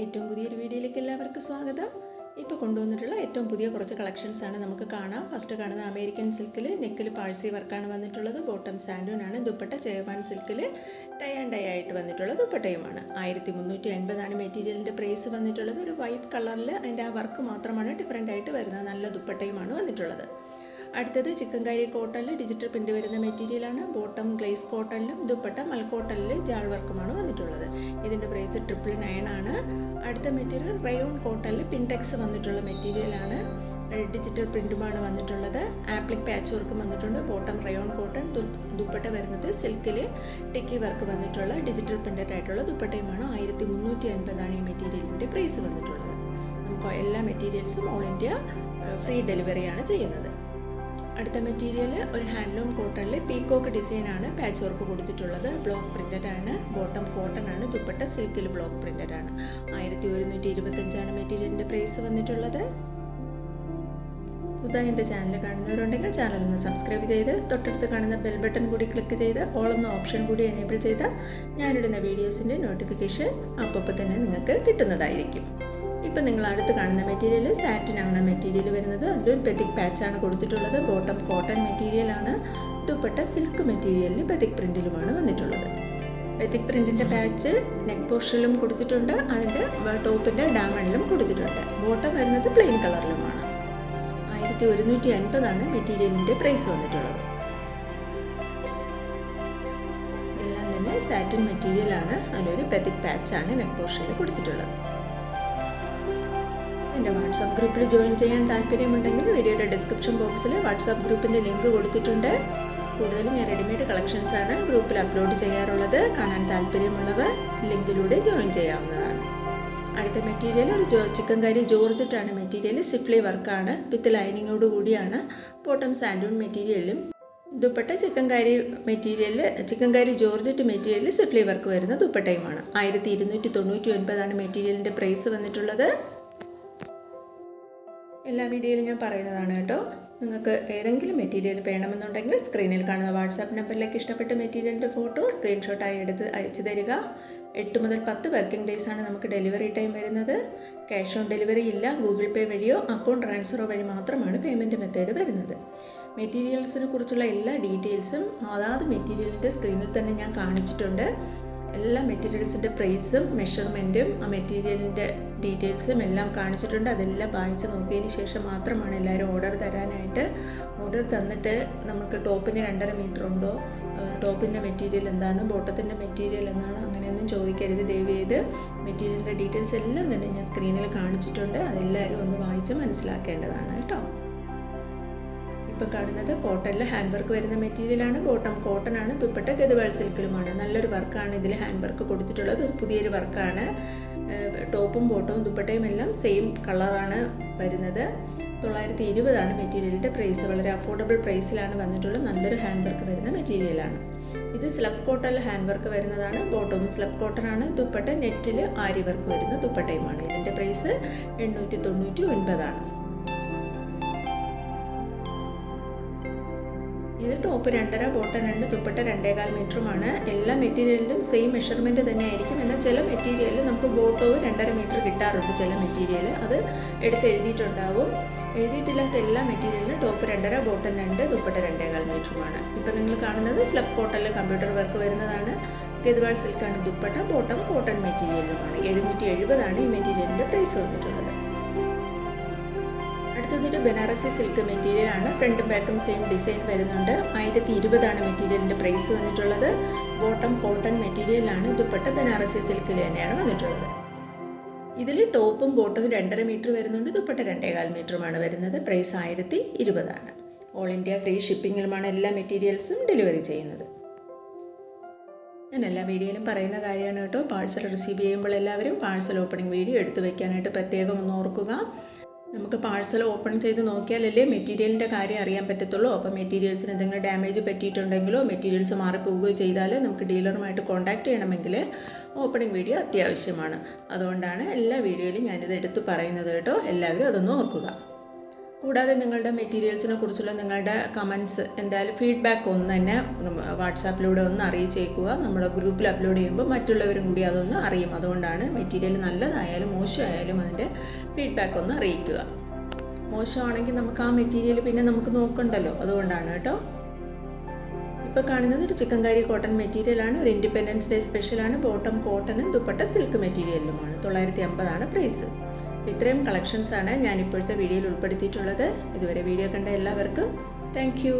ഏറ്റവും പുതിയൊരു വീഡിയോയിലേക്ക് എല്ലാവർക്കും സ്വാഗതം. ഇപ്പോൾ കൊണ്ടുവന്നിട്ടുള്ള ഏറ്റവും പുതിയ കുറച്ച് കളക്ഷൻസാണ് നമുക്ക് കാണാം. ഫസ്റ്റ് കാണുന്ന അമേരിക്കൻ സിൽക്കിൽ നെക്കിൽ പാഴ്സി വർക്കാണ് വന്നിട്ടുള്ളത്. ബോട്ടം സാൻഡൂനാണ്. ദുപ്പട്ട ജയവാൻ സിൽക്കിൽ ടൈ ആൻഡ് ഡൈ ആയിട്ട് വന്നിട്ടുള്ള ദുപ്പട്ടയുമാണ്. 1350 മെറ്റീരിയലിൻ്റെ പ്രൈസ് വന്നിട്ടുള്ളത്. ഒരു വൈറ്റ് കളറിൽ അതിൻ്റെ ആ വർക്ക് മാത്രമാണ് ഡിഫറെൻ്റ് ആയിട്ട് വരുന്നത്. നല്ല ദുപ്പട്ടയുമാണ് വന്നിട്ടുള്ളത്. അടുത്തത് ചിക്കൻകാരി കോട്ടണിൽ ഡിജിറ്റൽ പ്രിൻ്റ് വരുന്ന മെറ്റീരിയലാണ്. ബോട്ടം ഗ്ലേസ് കോട്ടണിലും ദുപ്പട്ട മൽക്കോട്ടണിൽ ജാൾ വർക്കുമാണ് വന്നിട്ടുള്ളത്. ഇതിൻ്റെ പ്രൈസ് 999 ആണ്. അടുത്ത മെറ്റീരിയൽ റയോൺ കോട്ടണിൽ പിൻടെക്സ് വന്നിട്ടുള്ള മെറ്റീരിയലാണ്. ഡിജിറ്റൽ പ്രിൻറ്റുമാണ് വന്നിട്ടുള്ളത്. ആപ്ലിക് പാച്ച് വർക്കും വന്നിട്ടുണ്ട്. ബോട്ടം റയോൺ കോട്ടൺ, ദുപ്പട്ട വരുന്നത് സിൽക്കിൽ ടിക്കി വർക്ക് വന്നിട്ടുള്ള ഡിജിറ്റൽ പ്രിൻ്റഡ് ആയിട്ടുള്ള ദുപ്പട്ടയുമാണ്. 1350 ഈ മെറ്റീരിയലിൻ്റെ പ്രൈസ് വന്നിട്ടുള്ളത്. നമുക്ക് എല്ലാ മെറ്റീരിയൽസും ഓൾ ഇന്ത്യ ഫ്രീ ഡെലിവറിയാണ് ചെയ്യുന്നത്. അടുത്ത മെറ്റീരിയൽ ഒരു ഹാൻഡ്ലൂം കോട്ടണിൽ പീക്കോക്ക് ഡിസൈനാണ് പാച്ച് വർക്ക് കൊടുത്തിട്ടുള്ളത്. ബ്ലോക്ക് പ്രിൻ്റഡ് ആണ്. ബോട്ടം കോട്ടൺ ആണ്. ദുപ്പട്ട സിൽക്കിൽ ബ്ലോക്ക് പ്രിൻ്റഡ് ആണ്. 1125 മെറ്റീരിയലിൻ്റെ പ്രൈസ് വന്നിട്ടുള്ളത്. പുതുതായി എൻ്റെ ചാനൽ കാണുന്നവരുണ്ടെങ്കിൽ ചാനൽ ഒന്ന് സബ്സ്ക്രൈബ് ചെയ്ത് തൊട്ടടുത്ത് കാണുന്ന ബെൽ ബട്ടൺ കൂടി ക്ലിക്ക് ചെയ്ത് ഓൾ എന്ന ഓപ്ഷൻ കൂടി എനേബിൾ ചെയ്താൽ ഞാനിടുന്ന വീഡിയോസിൻ്റെ നോട്ടിഫിക്കേഷൻ അപ്പോൾ തന്നെ നിങ്ങൾക്ക് കിട്ടുന്നതായിരിക്കും. ഇപ്പം നിങ്ങൾ അടുത്ത് കാണുന്ന മെറ്റീരിയൽ സാറ്റിനാണ് മെറ്റീരിയൽ വരുന്നത്. അതിലൊരു ബെത്തിക് പാച്ചാണ് കൊടുത്തിട്ടുള്ളത്. ബോട്ടം കോട്ടൺ മെറ്റീരിയലാണ്. ദുപ്പട്ട സിൽക്ക് മെറ്റീരിയലിൽ ബെത്തിക് പ്രിൻറ്റിലുമാണ് വന്നിട്ടുള്ളത്. ബെത്തിക് പ്രിൻറ്റിൻ്റെ പാച്ച് നെക്ക് പോർഷനിലും കൊടുത്തിട്ടുണ്ട്. അതിൻ്റെ ടോപ്പിൻ്റെ ഡാമണ്ടിലും കൊടുത്തിട്ടുണ്ട്. ബോട്ടം വരുന്നത് പ്ലെയിൻ കളറിലുമാണ്. 1150 മെറ്റീരിയലിൻ്റെ പ്രൈസ് വന്നിട്ടുള്ളത്. എല്ലാം തന്നെ സാറ്റിൻ മെറ്റീരിയലാണ്. അതിലൊരു ബെത്തിക് പാച്ചാണ് നെക്ക് പോർഷനിൽ കൊടുത്തിട്ടുള്ളത്. എൻ്റെ വാട്സാപ്പ് ഗ്രൂപ്പിൽ ജോയിൻ ചെയ്യാൻ താല്പര്യമുണ്ടെങ്കിൽ വീഡിയോയുടെ ഡിസ്ക്രിപ്ഷൻ ബോക്സിൽ വാട്സാപ്പ് ഗ്രൂപ്പിൻ്റെ ലിങ്ക് കൊടുത്തിട്ടുണ്ട്. കൂടുതലും ഞാൻ റെഡിമെയ്ഡ് കളക്ഷൻസാണ് ഗ്രൂപ്പിൽ അപ്ലോഡ് ചെയ്യാറുള്ളത്. കാണാൻ താല്പര്യമുള്ളവർ ലിങ്കിലൂടെ ജോയിൻ ചെയ്യാവുന്നതാണ്. അടുത്ത മെറ്റീരിയൽ ഒരു ചിക്കൻകാരി ജോർജറ്റാണ് മെറ്റീരിയൽ. സിഫ്ലി വർക്കാണ്. വിത്ത് ലൈനിങ്ങോട് കൂടിയാണ്. ബോട്ടം സാൻഡൂൺ മെറ്റീരിയലും dupatta chikankari georgette material schiffli work വരുന്ന ദുപ്പട്ടയുമാണ്. 1299 മെറ്റീരിയലിൻ്റെ പ്രൈസ് വന്നിട്ടുള്ളത്. എല്ലാ വീഡിയോയിലും ഞാൻ പറയുന്നതാണ് കേട്ടോ. നിങ്ങൾക്ക് ഏതെങ്കിലും മെറ്റീരിയൽ വേണമെന്നുണ്ടെങ്കിൽ സ്ക്രീനിൽ കാണുന്ന വാട്സാപ്പ് നമ്പറിലേക്ക് ഇഷ്ടപ്പെട്ട മെറ്റീരിയലിൻ്റെ ഫോട്ടോ സ്ക്രീൻഷോട്ടായി എടുത്ത് അയച്ചു തരിക. 8 മുതൽ 10 വർക്കിംഗ് ഡേയ്സാണ് നമുക്ക് ഡെലിവറി ടൈം വരുന്നത്. ക്യാഷ് ഓൺ ഡെലിവറി ഇല്ല. ഗൂഗിൾ പേ വഴിയോ അക്കൗണ്ട് ട്രാൻസ്ഫറോ വഴി മാത്രമാണ് പേയ്മെൻറ്റ് മെത്തേഡ് വരുന്നത്. മെറ്റീരിയൽസിനെ കുറിച്ചുള്ള എല്ലാ ഡീറ്റെയിൽസും അതാത് മെറ്റീരിയലിൻ്റെ സ്ക്രീനിൽ തന്നെ ഞാൻ കാണിച്ചിട്ടുണ്ട്. എല്ലാ മെറ്റീരിയൽസിൻ്റെ പ്രൈസും മെഷർമെൻറ്റും ആ മെറ്റീരിയലിൻ്റെ ഡീറ്റെയിൽസും എല്ലാം കാണിച്ചിട്ടുണ്ട്. അതെല്ലാം വായിച്ച് നോക്കിയതിന് ശേഷം മാത്രമാണ് എല്ലാവരും ഓർഡർ തരാനായിട്ട്. ഓർഡർ തന്നിട്ട് നമുക്ക് ടോപ്പിന് 2.5 മീറ്റർ ഉണ്ടോ, ടോപ്പിൻ്റെ മെറ്റീരിയൽ എന്താണ്, ബോട്ടത്തിൻ്റെ മെറ്റീരിയൽ എന്താണ്, അങ്ങനെയൊന്നും ചോദിക്കരുത് ദയവ് ചെയ്ത്. മെറ്റീരിയലിൻ്റെ ഡീറ്റെയിൽസ് എല്ലാം തന്നെ ഞാൻ സ്ക്രീനിൽ കാണിച്ചിട്ടുണ്ട്. അതെല്ലാവരും ഒന്ന് വായിച്ച് മനസ്സിലാക്കേണ്ടതാണ് കേട്ടോ. ഇപ്പോൾ കാണുന്നത് കോട്ടണിൽ ഹാൻഡ് വർക്ക് വരുന്ന മെറ്റീരിയലാണ്. ബോട്ടം കോട്ടൺ ആണ്. ദുപ്പട്ട ഗദ്വാൾ സിൽക്കിലുമാണ്. നല്ലൊരു വർക്കാണ് ഇതിൽ ഹാൻഡ് വർക്ക് കൊടുത്തിട്ടുള്ളത്. ഒരു പുതിയൊരു വർക്കാണ്. ടോപ്പും ബോട്ടവും ദുപ്പട്ടയും എല്ലാം സെയിം കളറാണ് വരുന്നത്. 920 മെറ്റീരിയലിൻ്റെ പ്രൈസ്. വളരെ അഫോർഡബിൾ പ്രൈസിലാണ് വന്നിട്ടുള്ളത്. നല്ലൊരു ഹാൻഡ് വർക്ക് വരുന്ന മെറ്റീരിയലാണ്. ഇത് സ്ലബ് കോട്ടണിൽ ഹാൻഡ് വർക്ക് വരുന്നതാണ്. ബോട്ടവും സ്ലബ് കോട്ടൺ ആണ്. ദുപ്പട്ട നെറ്റിൽ ആരി വർക്ക് വരുന്ന ദുപ്പട്ടയുമാണ്. ഇതിൻ്റെ പ്രൈസ് 899 ഇത് ടോപ്പ് 2.5, ബോട്ടം 2, ദുപ്പട്ട 2.25 മീറ്ററുമാണ്. എല്ലാ മെറ്റീരിയലിലും സെയിം മെഷർമെൻറ്റ് തന്നെ ആയിരിക്കും. എന്നാൽ ചില മെറ്റീരിയലിൽ നമുക്ക് ബോട്ടവും 2.5 മീറ്റർ കിട്ടാറുണ്ട്. ചില മെറ്റീരിയൽ അത് എഴുതിയിട്ടുണ്ടാവും. എഴുതിയിട്ടില്ലാത്ത എല്ലാ മെറ്റീരിയലിനും ടോപ്പ് 2.5, ബോട്ടം 2, ദുപ്പട്ട 2.25 മീറ്ററുമാണ്. ഇപ്പോൾ നിങ്ങൾ കാണുന്നത് സ്ലബ് കോട്ടണിൽ കമ്പ്യൂട്ടർ വർക്ക് വരുന്നതാണ്. ഗദ്വാൾ സിൽക്കാണ് ദുപ്പട്ട. ബോട്ടം കോട്ടൺ മെറ്റീരിയലുമാണ്. 770 ഈ മെറ്റീരിയലിൻ്റെ പ്രൈസ് വന്നിട്ടുള്ളത്. അടുത്തതൊരു ബനാറസി സിൽക്ക് മെറ്റീരിയലാണ്. ഫ്രണ്ടും ബാക്കും സെയിം ഡിസൈൻ വരുന്നുണ്ട്. 1020 മെറ്റീരിയലിൻ്റെ പ്രൈസ് വന്നിട്ടുള്ളത്. ബോട്ടം കോട്ടൺ മെറ്റീരിയലാണ്. ദുപ്പട്ട ബനാറസി സിൽക്കിൽ തന്നെയാണ് വന്നിട്ടുള്ളത്. ഇതിൽ ടോപ്പും ബോട്ടവും 2.5 മീറ്റർ വരുന്നുണ്ട്. ദുപ്പട്ട 2.25 മീറ്ററുമാണ് വരുന്നത്. പ്രൈസ് 1020. ഓൾ ഇന്ത്യ ഫ്രീ ഷിപ്പിങ്ങിലുമാണ് എല്ലാ മെറ്റീരിയൽസും ഡെലിവറി ചെയ്യുന്നത്. ഞാൻ എല്ലാ വീഡിയോയിലും പറയുന്ന കാര്യമാണ് കേട്ടോ. പാഴ്സൽ റിസീവ് ചെയ്യുമ്പോൾ എല്ലാവരും പാഴ്സൽ ഓപ്പണിംഗ് വീഡിയോ എടുത്തു വയ്ക്കാനായിട്ട് പ്രത്യേകം ഒന്ന് ഓർക്കുക. നമുക്ക് പാഴ്സൽ ഓപ്പൺ ചെയ്ത് നോക്കിയാലല്ലേ മെറ്റീരിയലിൻ്റെ കാര്യം അറിയാൻ പറ്റത്തുള്ളൂ. അപ്പോൾ മെറ്റീരിയൽസിന് എന്തെങ്കിലും ഡാമേജ് പറ്റിയിട്ടുണ്ടെങ്കിലോ മെറ്റീരിയൽസ് മാറിപ്പോവുകയോ ചെയ്താൽ നമുക്ക് ഡീലറുമായിട്ട് കോൺടാക്റ്റ് ചെയ്യണമെങ്കിൽ ഓപ്പണിംഗ് വീഡിയോ അത്യാവശ്യമാണ്. അതുകൊണ്ടാണ് എല്ലാ വീഡിയോയിലും ഞാനിത് എടുത്ത് പറയുന്നത് കേട്ടോ. എല്ലാവരും അതൊന്ന് ഓർക്കുക. കൂടാതെ നിങ്ങളുടെ മെറ്റീരിയൽസിനെ കുറിച്ചുള്ള നിങ്ങളുടെ കമൻസ് എന്തായാലും ഫീഡ്ബാക്ക് ഒന്ന് തന്നെ വാട്സാപ്പിലൂടെ ഒന്ന് അറിയിച്ചേക്കുക. നമ്മുടെ ഗ്രൂപ്പിൽ അപ്ലോഡ് ചെയ്യുമ്പോൾ മറ്റുള്ളവരും കൂടി അതൊന്ന് അറിയും. അതുകൊണ്ടാണ് മെറ്റീരിയൽ നല്ലതായാലും മോശമായാലും അതിൻ്റെ ഫീഡ്ബാക്ക് ഒന്ന് അറിയിക്കുക. മോശമാണെങ്കിൽ നമുക്ക് ആ മെറ്റീരിയൽ പിന്നെ നമുക്ക് നോക്കണ്ടല്ലോ, അതുകൊണ്ടാണ് കേട്ടോ. ഇപ്പോൾ കാണുന്നത് ഒരു ചിക്കൻകാരി കോട്ടൺ മെറ്റീരിയലാണ്. ഒരു ഇൻഡിപെൻഡൻസ് ഡേ സ്പെഷ്യലാണ്. ബോട്ടം കോട്ടണും ദുപ്പട്ട സിൽക്ക് മെറ്റീരിയലിലുമാണ്. 950 പ്രൈസ്. ഇത്രയും കളക്ഷൻസാണ് ഞാൻ ഇപ്പോഴത്തെ വീഡിയോയിൽ ഉൾപ്പെടുത്തിയിട്ടുള്ളത്. ഇതുവരെ വീഡിയോ കണ്ട എല്ലാവർക്കും താങ്ക് യു.